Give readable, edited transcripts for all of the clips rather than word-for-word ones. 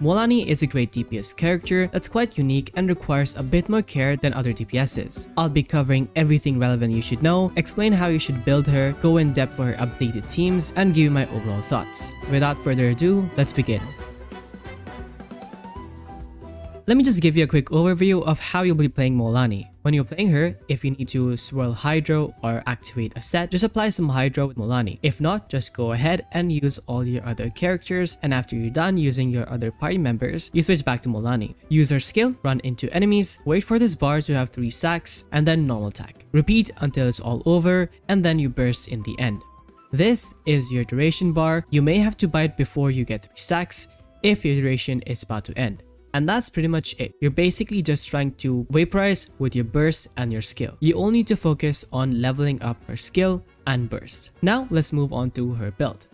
Mualani is a great DPS character that's quite unique and requires a bit more care than other DPSs. I'll be covering everything relevant you should know, explain how you should build her, go in depth for her updated teams, and give you my overall thoughts. Without further ado, let's begin. Let me just give you a quick overview of how you'll be playing Mualani. When you're playing her, if you need to swirl Hydro or activate a set, just apply some Hydro with Mualani. If not, just go ahead and use all your other characters, and after you're done using your other party members, you switch back to Mualani. Use her skill, run into enemies, wait for this bar to have 3 sacks, and then normal attack. Repeat until it's all over, and then you burst in the end. This is your duration bar. You may have to buy it before you get 3 sacks if your duration is about to end. And that's pretty much it. You're basically just trying to vaporize with your burst and your skill. You all need to focus on leveling up her skill and burst. Now let's move on to her build.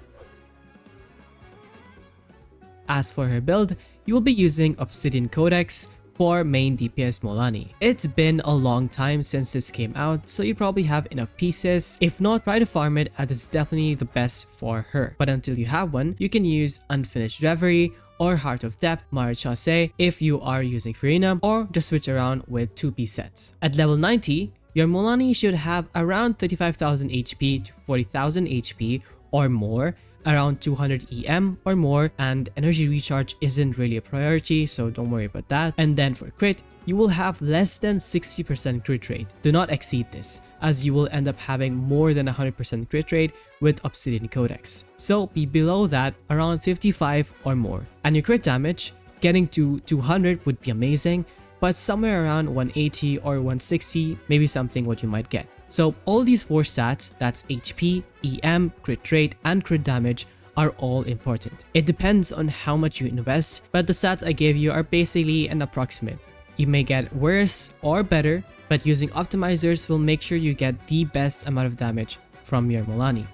As for her build, you will be using Obsidian Codex for main DPS Mualani. It's been a long time since this came out, so you probably have enough pieces. If not, try to farm it as it's definitely the best for her. But until you have one, you can use Unfinished Reverie or Heart of Depth Marichase if you are using Farina, or just switch around with 2P sets. At level 90, your Mualani should have around 35,000 HP to 40,000 HP or more, around 200 EM or more, and energy recharge isn't really a priority, so don't worry about that. And then for crit, you will have less than 60% crit rate. Do not exceed this, as you will end up having more than 100% crit rate with Obsidian Codex. So be below that, around 55 or more. And your crit damage, getting to 200 would be amazing, but somewhere around 180 or 160 may be something what you might get. So all these 4 stats, that's HP, EM, crit rate, and crit damage, are all important. It depends on how much you invest, but the stats I gave you are basically an approximate. You may get worse or better, but using optimizers will make sure you get the best amount of damage from your Mualani.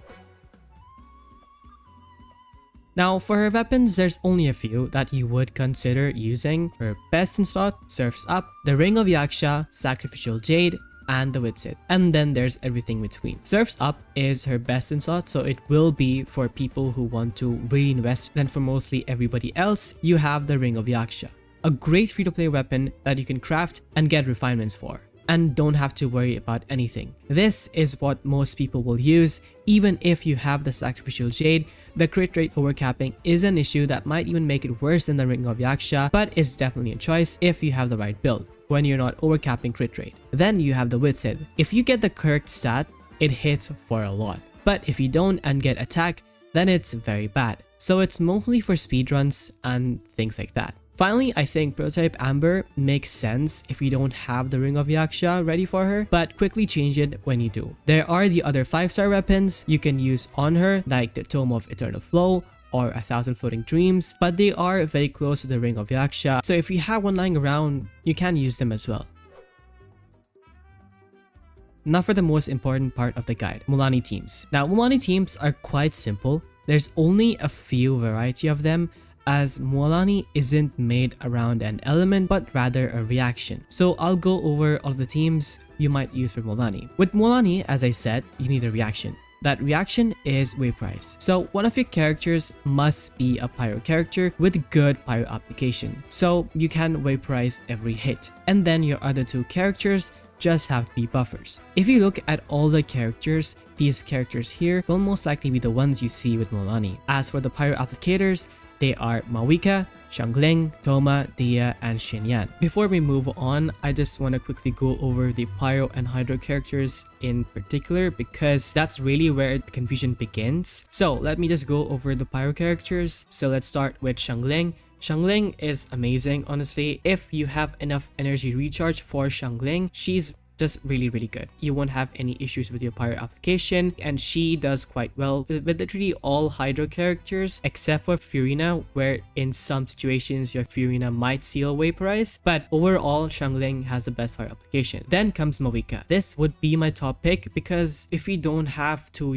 Now for her weapons, there's only a few that you would consider using. Her best in slot, Surf's Up, the Ring of Yaksha, Sacrificial Jade, and the Witsit. And then there's everything between. Surf's Up is her best in slot, so it will be for people who want to really invest. Then for mostly everybody else, you have the Ring of Yaksha. A great free-to-play weapon that you can craft and get refinements for, and don't have to worry about anything. This is what most people will use. Even if you have the Sacrificial Jade, the crit rate overcapping is an issue that might even make it worse than the Ring of Yaksha, but it's definitely a choice if you have the right build, when you're not overcapping crit rate. Then you have the Witsit. If you get the correct stat, it hits for a lot. But if you don't and get attack, then it's very bad. So it's mostly for speedruns and things like that. Finally, I think Prototype Amber makes sense if you don't have the Ring of Yaksha ready for her, but quickly change it when you do. There are the other 5-star weapons you can use on her, like the Tome of Eternal Flow or 1,000 Floating Dreams, but they are very close to the Ring of Yaksha, so if you have one lying around, you can use them as well. Now for the most important part of the guide, Mualani Teams. Now Mualani Teams are quite simple. There's only a few variety of them, as Mualani isn't made around an element but rather a reaction. So I'll go over all the teams you might use for Mualani. With Mualani, as I said, you need a reaction. That reaction is Vaporize. So one of your characters must be a Pyro character with good Pyro application, so you can Vaporize every hit. And then your other 2 characters just have to be buffers. If you look at all the characters, these characters here will most likely be the ones you see with Mualani. As for the Pyro applicators, they are Mawika, Xiangling, Toma, Dia, and Xinyan. Before we move on, I just want to quickly go over the Pyro and Hydro characters in particular, because that's really where the confusion begins. So let me just go over the Pyro characters. So let's start with Xiangling. Xiangling is amazing, honestly. If you have enough energy recharge for Xiangling, she's just really good. You won't have any issues with your Pyro application, and she does quite well with literally all Hydro characters except for Furina, where in some situations your Furina might seal Vaporize, but overall Xiangling has the best Pyro application. Then comes Mawika. This would be my top pick, because if you don't have to,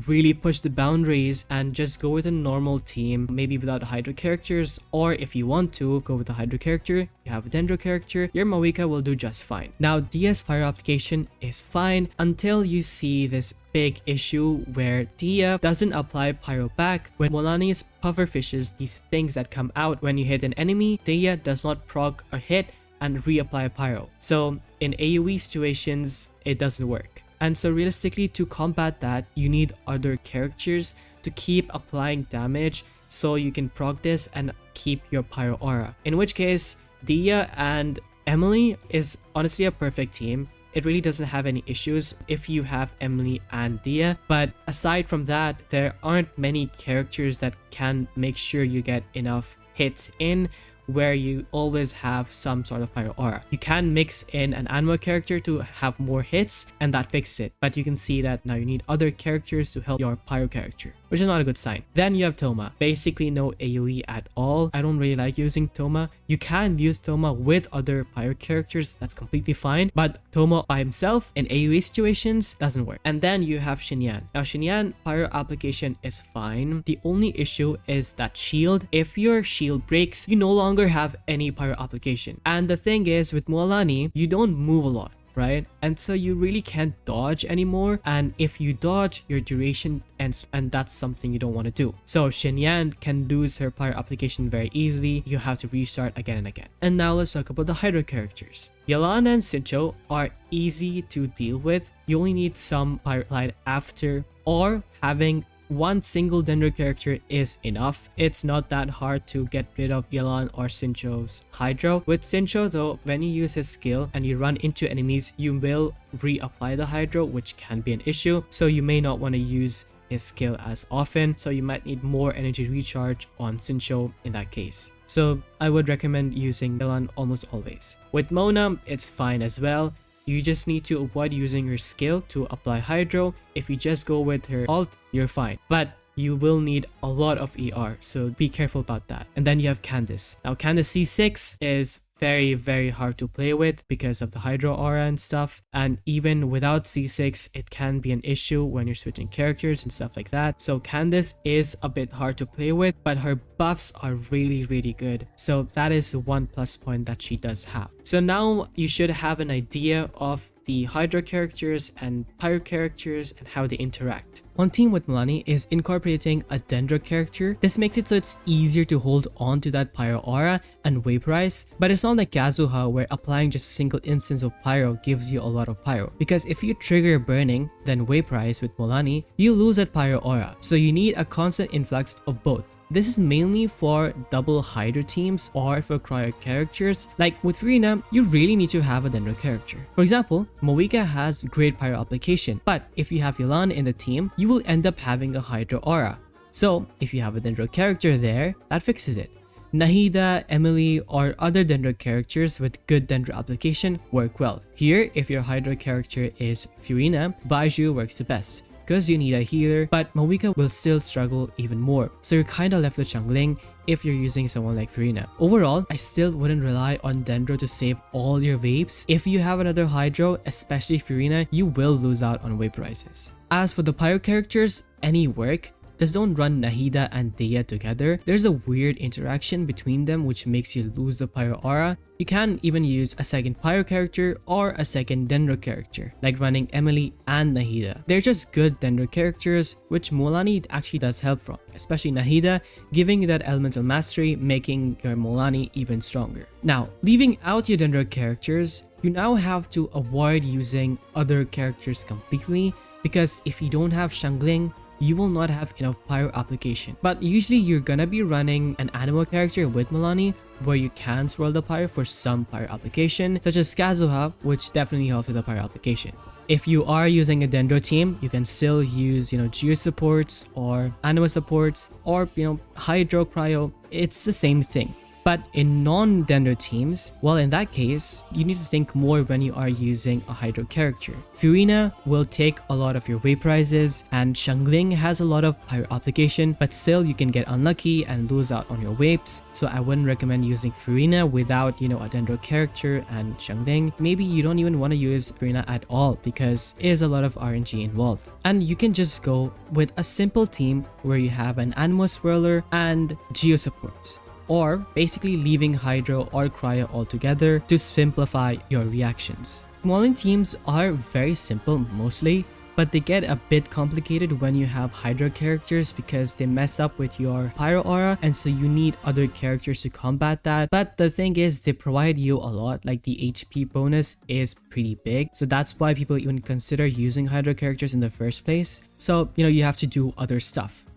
really push the boundaries and just go with a normal team, maybe without Hydro characters, or if you want to go with a Hydro character, you have a Dendro character, your Moeka will do just fine. Now, Dia's pyro application is fine until you see this big issue where Dia doesn't apply pyro back. When Mualani's pufferfishes, these things that come out when you hit an enemy, Dia does not proc a hit and reapply pyro. So in AoE situations, it doesn't work. And so realistically, to combat that, you need other characters to keep applying damage so you can proc this and keep your pyro aura. In which case, Dia and Emily is honestly a perfect team. It really doesn't have any issues if you have Emily and Dia. But aside from that, there aren't many characters that can make sure you get enough hits in where you always have some sort of pyro aura. You can mix in an Anemo character to have more hits and that fixes it, but you can see that now you need other characters to help your pyro character, which is not a good sign. Then you have Thoma. Basically no AoE at all. I don't really like using Thoma. You can use Thoma with other pyro characters, that's completely fine, but Thoma by himself in AoE situations doesn't work. And then you have Xinyan. Now Xinyan pyro application is fine. The only issue is that shield. If your shield breaks, you no longer have any pyro application. And the thing is, with Mualani, you don't move a lot, right? And so you really can't dodge anymore, and if you dodge, your duration ends, and that's something you don't want to do. So Xinyan can lose her pyro application very easily. You have to restart again and again. And now let's talk about the Hydro characters. Yelan and Sincho are easy to deal with. You only need some pyro applied after, or having one single Dendro character is enough. It's not that hard to get rid of Yelan or Sincho's Hydro. With Sincho though, when you use his skill and you run into enemies, you will reapply the Hydro, which can be an issue. So you may not want to use his skill as often. So you might need more energy recharge on Sincho in that case. So I would recommend using Yelan almost always. With Mona, it's fine as well. You just need to avoid using her skill to apply Hydro. If you just go with her ult, you're fine. But you will need a lot of ER, so be careful about that. And then you have Candice. Now Candice C6 is very hard to play with because of the Hydro aura and stuff, and even without C6 it can be an issue when you're switching characters and stuff like that. So Candice is a bit hard to play with, but her buffs are really good, so that is one plus point that she does have. So now you should have an idea of the Hydro characters and Pyro characters and how they interact. One team with Mualani is incorporating a Dendro character. This makes it so it's easier to hold on to that Pyro aura and vaporize, but it's not like Kazuha where applying just a single instance of Pyro gives you a lot of Pyro. Because if you trigger burning, then vaporize with Mualani, you lose that Pyro aura. So you need a constant influx of both. This is mainly for double Hydro teams or for cryo characters. Like with Furina, you really need to have a Dendro character. For example, Moeka has great Pyro application, but if you have Yelan in the team, you will end up having a Hydro aura. So if you have a Dendro character there, that fixes it. Nahida, Emily, or other Dendro characters with good Dendro application work well. Here, if your Hydro character is Furina, Baiju works the best, because you need a healer, but Moeka will still struggle even more. So you're kinda left with Xiangling if you're using someone like Furina. Overall, I still wouldn't rely on Dendro to save all your vapes. If you have another Hydro, especially Furina, you will lose out on vaporizes. As for the Pyro characters, any work. Just don't run Nahida and Dia together. There's a weird interaction between them which makes you lose the Pyro aura. You can even use a second Pyro character or a second Dendro character, like running Emily and Nahida. They're just good Dendro characters, which Mualani actually does help from, especially Nahida, giving you that elemental mastery, making your Mualani even stronger. Now, leaving out your Dendro characters, you now have to avoid using other characters completely, because if you don't have Xiangling, you will not have enough Pyro application. But usually you're gonna be running an Anemo character with Mualani where you can swirl the Pyro for some Pyro application, such as Kazuha, which definitely helps with the Pyro application. If you are using a Dendro team, you can still use, Geo supports or Anemo supports or, Hydro Cryo. It's the same thing. But in non-Dendro teams, well, in that case, you need to think more when you are using a Hydro character. Furina will take a lot of your vaporizes, and Xiangling has a lot of Pyro application, but still you can get unlucky and lose out on your vapes. So I wouldn't recommend using Furina without, a Dendro character and Xiangling. Maybe you don't even want to use Furina at all because it is a lot of RNG involved. And you can just go with a simple team where you have an Anemo Swirler and Geo supports. or basically leaving Hydro or Cryo altogether to simplify your reactions. Mualani teams are very simple mostly, but they get a bit complicated when you have Hydro characters because they mess up with your Pyro aura, and so you need other characters to combat that. But the thing is, they provide you a lot, like the HP bonus is pretty big, so that's why people even consider using Hydro characters in the first place. So, you have to do other stuff.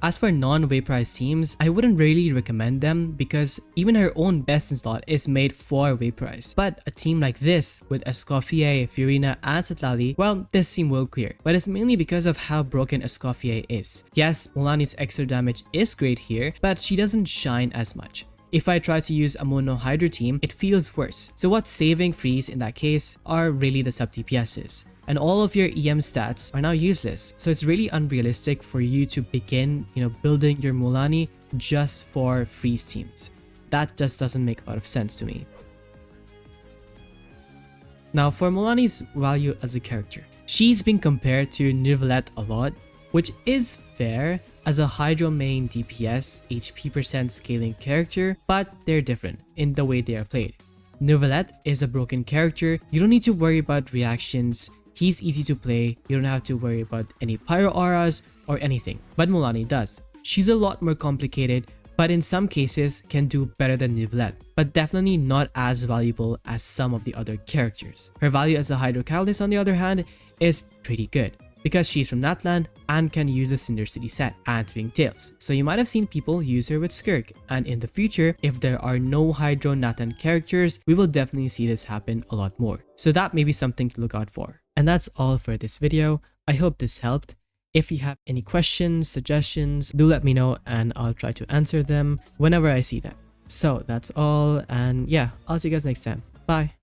As for non-vaporized teams, I wouldn't really recommend them because even her own best in slot is made for vaporize. But a team like this with Escoffier, Furina and Setlali, well, this seem will clear. But it's mainly because of how broken Escoffier is. Yes, Mualani's extra damage is great here, but she doesn't shine as much. If I try to use a mono Hydro team, it feels worse. So what's saving Freeze in that case are really the sub DPSs. And all of your EM stats are now useless. So it's really unrealistic for you to begin, building your Mualani just for Freeze teams. That just doesn't make a lot of sense to me. Now for Mualani's value as a character, she's been compared to Neuvillette a lot, which is fair as a Hydro main DPS HP percent scaling character, but they're different in the way they are played. Neuvillette is a broken character, you don't need to worry about reactions. He's easy to play, you don't have to worry about any Pyro auras or anything, but Mualani does. She's a lot more complicated, but in some cases can do better than Neuvillette, but definitely not as valuable as some of the other characters. Her value as a Hydro Catalyst on the other hand is pretty good, because she's from Natlan and can use the Cinder City set and Three Tails. So you might have seen people use her with Skirk, and in the future, if there are no Hydro Natlan characters, we will definitely see this happen a lot more. So that may be something to look out for. And that's all for this video. I hope this helped. If you have any questions, suggestions, do let me know and I'll try to answer them whenever I see them. So that's all, and yeah, I'll see you guys next time. Bye.